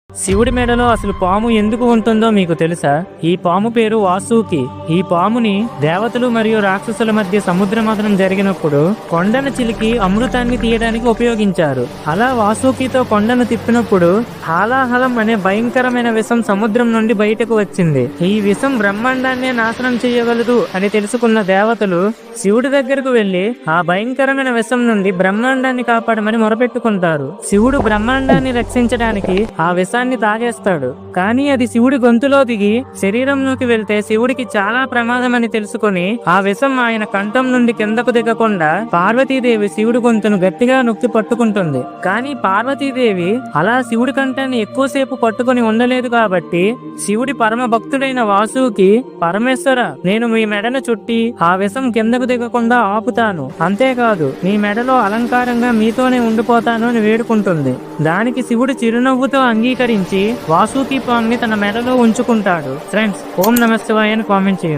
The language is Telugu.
శివుడి మెడలో అసలు పాము ఎందుకు ఉంటుందో మీకు తెలుసా? ఈ పాము పేరు వాసుకి. ఈ పాముని దేవతలు మరియు రాక్షసుల మధ్య సముద్ర మథనం జరిగినప్పుడు కొండను చిలికి అమృతాన్ని తీయడానికి ఉపయోగించారు. అలా వాసుకితో కొండను తిప్పినప్పుడు హాలాహలం అనే భయంకరమైన విషం సముద్రం నుండి బయటకు వచ్చింది. ఈ విషం బ్రహ్మాండాన్నే నాశనం చేయగలదు అని తెలుసుకున్న దేవతలు శివుడి దగ్గరకు వెళ్లి ఆ భయంకరమైన విషం నుండి బ్రహ్మాండాన్ని కాపాడమని మొరపెట్టుకుంటారు. శివుడు బ్రహ్మాండాన్ని రక్షించడానికి ఆ విషాన్ని తాగేస్తాడు. కానీ అది శివుడి గొంతులో దిగి శరీరంలోకి వెళ్తే శివుడికి చాలా ప్రమాదం అని తెలుసుకుని ఆ విషం ఆయన కంఠం నుండి కిందకు దిగకుండా పార్వతీదేవి శివుడి గొంతును గట్టిగా నొక్కి పట్టుకుంటుంది. కానీ పార్వతీదేవి అలా శివుడి కంఠాన్ని ఎక్కువసేపు పట్టుకుని ఉండలేదు కాబట్టి శివుడి పరమ భక్తుడైన వాసుకి, పరమేశ్వర, నేను మీ మెడను చుట్టి ఆ విషం కిందకు దిగకుండా ఆపుతాను, అంతేకాదు మీ మెడలో అలంకారంగా మీతోనే ఉండిపోతాను అని వేడుకుంటుంది. దానికి శివుడు చిరునవ్వుతో అంగీకరించి వాసుకి పాముని తన మెడలో ఉంచుకుంటాడు. ఫ్రెండ్స్, ఓం నమః శివాయ అని కామెంట్ చేయండి.